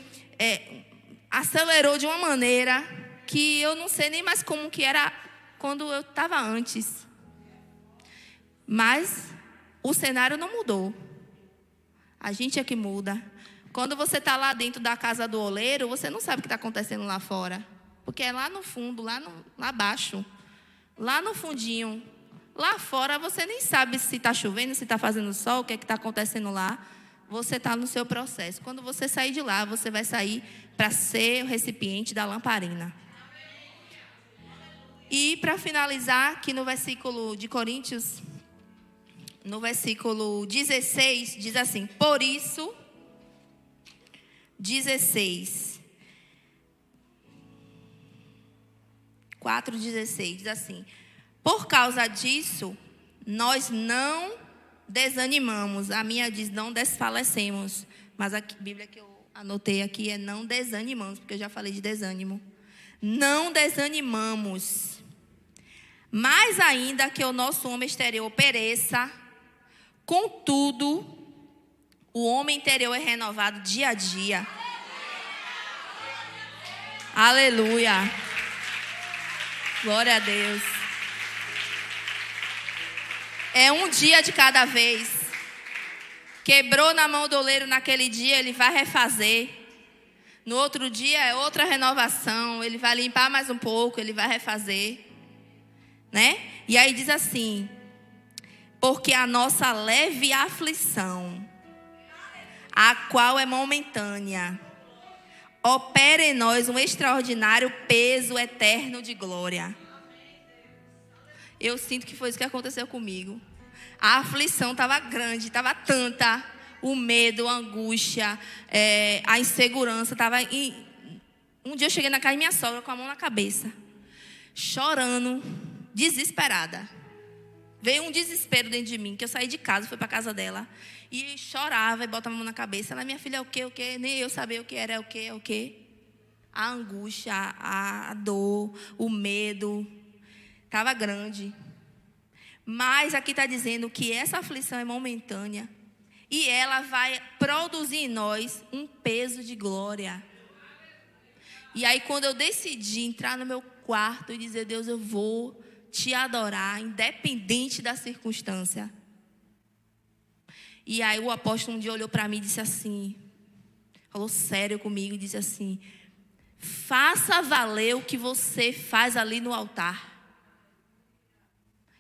acelerou de uma maneira que eu não sei nem mais como que era quando eu estava antes. Mas o cenário não mudou. A gente é que muda. Quando você está lá dentro da casa do oleiro, você não sabe o que está acontecendo lá fora. Porque é lá no fundo, lá abaixo. Lá no fundinho. Lá fora você nem sabe se está chovendo, se está fazendo sol, o que é que está acontecendo lá. Você está no seu processo. Quando você sair de lá, você vai sair para ser o recipiente da lamparina. E para finalizar, aqui no versículo de Coríntios, no versículo 16, diz assim, por isso, 16, 4:16, diz assim, por causa disso, nós não desanimamos. A minha diz, não desfalecemos. Mas a Bíblia que eu anotei aqui é não desanimamos, porque eu já falei de desânimo. Não desanimamos. Mais ainda que o nosso homem exterior pereça, contudo, o homem interior é renovado dia a dia. Aleluia. Glória a Deus. É um dia de cada vez. Quebrou na mão do oleiro naquele dia, ele vai refazer. No outro dia é outra renovação. Ele vai limpar mais um pouco, ele vai refazer. né? E aí diz assim: porque a nossa leve aflição, a qual é momentânea, opera em nós um extraordinário peso eterno de glória. Eu sinto que foi isso que aconteceu comigo. A aflição estava grande, estava tanta. O medo, a angústia, a insegurança estava. Um dia eu cheguei na casa de minha sogra com a mão na cabeça, chorando, desesperada. Veio um desespero dentro de mim, que eu saí de casa, fui para a casa dela e chorava e botava a mão na cabeça. Ela: minha filha, é o quê? O quê? Nem eu sabia o que era, é o quê? É o quê? A angústia, a dor, o medo estava grande. Mas aqui está dizendo que essa aflição é momentânea e ela vai produzir em nós um peso de glória. E aí, quando eu decidi entrar no meu quarto e dizer: Deus, eu vou te adorar, independente da circunstância. E aí o apóstolo um dia olhou para mim e disse assim, falou sério comigo e disse assim: faça valer o que você faz ali no altar.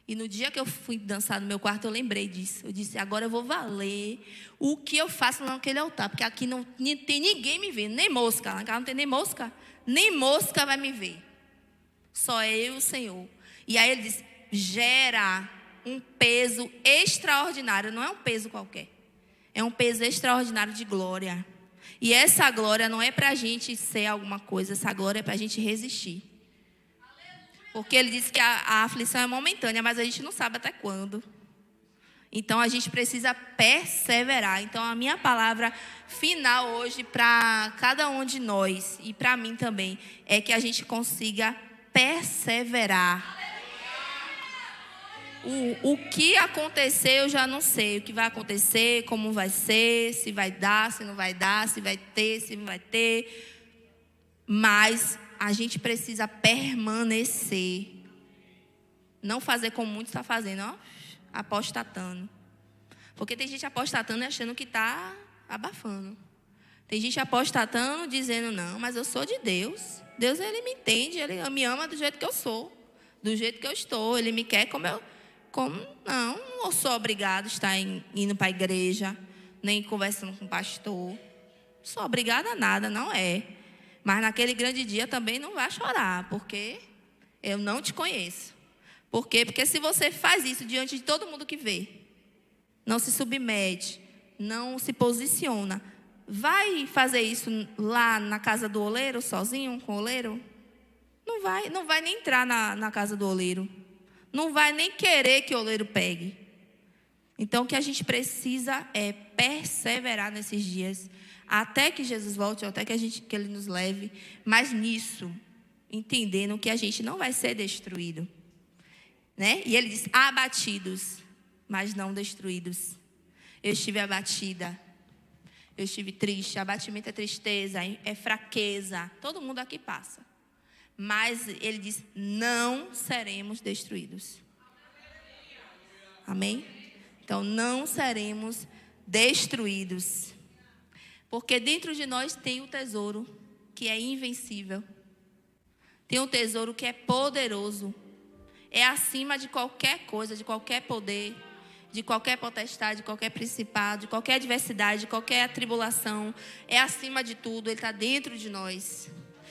E no dia que eu fui dançar no meu quarto, eu lembrei disso. Eu disse: agora eu vou valer o que eu faço naquele altar. Porque aqui não tem ninguém me vendo, nem mosca. Na casa não tem nem mosca. Nem mosca vai me ver. Só eu e o Senhor. E aí ele diz: gera um peso extraordinário. Não é um peso qualquer. É um peso extraordinário de glória. E essa glória não é para a gente ser alguma coisa. Essa glória é para a gente resistir. Porque ele disse que a aflição é momentânea, mas a gente não sabe até quando. Então a gente precisa perseverar. Então a minha palavra final hoje para cada um de nós e para mim também é que a gente consiga perseverar. O que acontecer eu já não sei. O que vai acontecer, como vai ser, se vai dar, se não vai dar, se vai ter, se não vai ter. Mas a gente precisa permanecer. Não fazer como muitos estão fazendo, ó, apostatando. Porque tem gente apostatando e achando que está abafando. Tem gente apostatando dizendo: não, mas eu sou de Deus. Deus, Ele me entende, Ele me ama do jeito que eu sou, do jeito que eu estou. Ele me quer como eu... Não sou obrigado a estar indo para a igreja, nem conversando com o pastor. Não sou obrigada a nada, não é. Mas naquele grande dia também não vai chorar, porque eu não te conheço. Por quê? Porque se você faz isso diante de todo mundo que vê, não se submete, não se posiciona, vai fazer isso lá na casa do oleiro, sozinho, com o oleiro? Não vai nem entrar na casa do oleiro. Não vai nem querer que o oleiro pegue. Então, o que a gente precisa é perseverar nesses dias, até que Jesus volte, até que Ele nos leve. Mas nisso, entendendo que a gente não vai ser destruído, né? E Ele diz: abatidos, mas não destruídos. Eu estive abatida, eu estive triste. Abatimento é tristeza, é fraqueza. Todo mundo aqui passa. Mas Ele diz: não seremos destruídos. Amém? Então, não seremos destruídos. Porque dentro de nós tem o tesouro que é invencível. Tem um tesouro que é poderoso. É acima de qualquer coisa, de qualquer poder, de qualquer potestade, de qualquer principado, de qualquer adversidade, de qualquer tribulação. É acima de tudo, Ele está dentro de nós.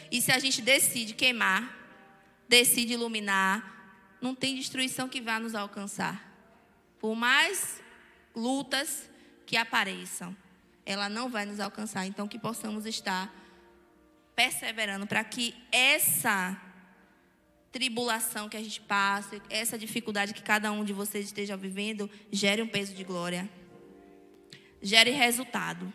E se a gente decide queimar, decide iluminar, não tem destruição que vá nos alcançar. Por mais lutas que apareçam, ela não vai nos alcançar. Então, que possamos estar perseverando para que essa tribulação que a gente passa, essa dificuldade que cada um de vocês esteja vivendo, gere um peso de glória. Gere resultado.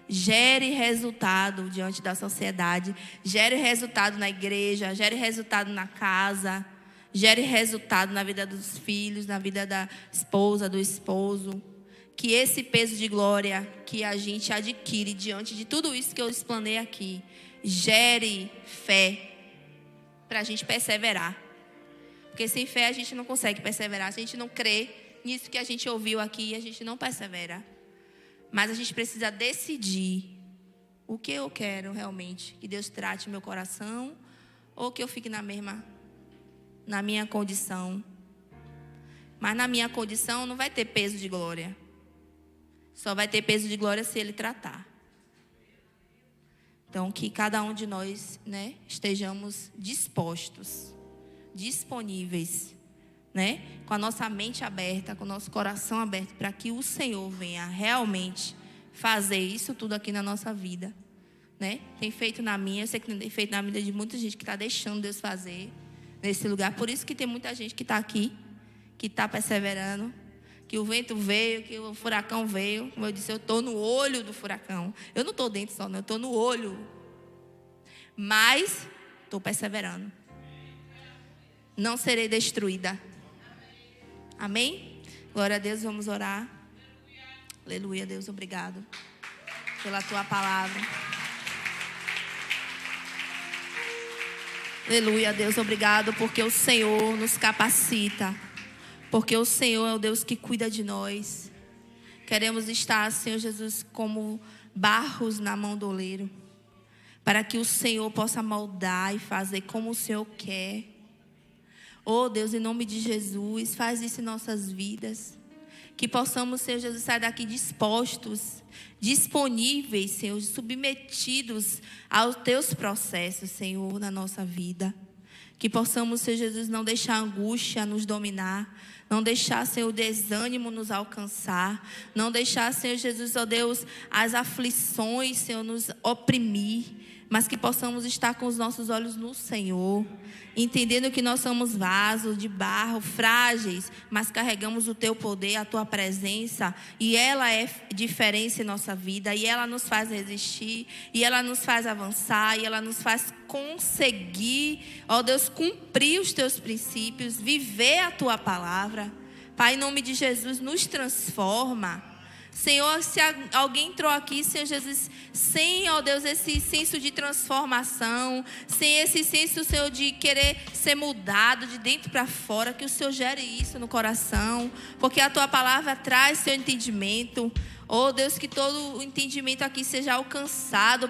Gere resultado diante da sociedade. Gere resultado na igreja. Gere resultado na casa. Gere resultado na vida dos filhos, na vida da esposa, do esposo. Que esse peso de glória que a gente adquire diante de tudo isso que eu explanei aqui, gere fé para a gente perseverar. Porque sem fé a gente não consegue perseverar. Se a gente não crê nisso que a gente ouviu aqui, a gente não persevera. Mas a gente precisa decidir o que eu quero realmente. Que Deus trate meu coração ou que eu fique na mesma na minha condição. Mas na minha condição não vai ter peso de glória. Só vai ter peso de glória se Ele tratar. Então, que cada um de nós, né, estejamos dispostos, disponíveis, né, com a nossa mente aberta, com o nosso coração aberto, para que o Senhor venha realmente fazer isso tudo aqui na nossa vida. Né? Tem feito na minha, eu sei que tem feito na vida de muita gente que está deixando Deus fazer nesse lugar. Por isso que tem muita gente que está aqui, que está perseverando, que o vento veio, que o furacão veio. Como eu disse, eu estou no olho do furacão. Eu não estou dentro só, não, eu estou no olho. Mas estou perseverando. Não serei destruída. Amém? Glória a Deus, vamos orar. Aleluia, Deus, obrigado pela tua palavra. Aleluia, Deus, obrigado porque o Senhor nos capacita. Porque o Senhor é o Deus que cuida de nós. Queremos estar, Senhor Jesus, como barros na mão do oleiro. Para que o Senhor possa moldar e fazer como o Senhor quer. Oh Deus, em nome de Jesus, faz isso em nossas vidas. Que possamos, Senhor Jesus, sair daqui dispostos, disponíveis, Senhor, submetidos aos teus processos, Senhor, na nossa vida. Que possamos, Senhor Jesus, não deixar a angústia nos dominar, não deixar, Senhor, o desânimo nos alcançar, não deixar, Senhor Jesus, ó Deus, as aflições, Senhor, nos oprimir, mas que possamos estar com os nossos olhos no Senhor, entendendo que nós somos vasos de barro, frágeis, mas carregamos o teu poder, a tua presença, e ela é diferença em nossa vida, e ela nos faz resistir, e ela nos faz avançar, e ela nos faz conseguir, ó Deus, cumprir os teus princípios, viver a tua palavra. Pai, em nome de Jesus, nos transforma. Senhor, se alguém entrou aqui, Senhor Jesus, sem, ó Deus, esse senso de transformação, sem esse senso, Senhor, de querer ser mudado de dentro para fora, que o Senhor gere isso no coração, porque a tua palavra traz seu entendimento. Ó Deus, que todo o entendimento aqui seja alcançado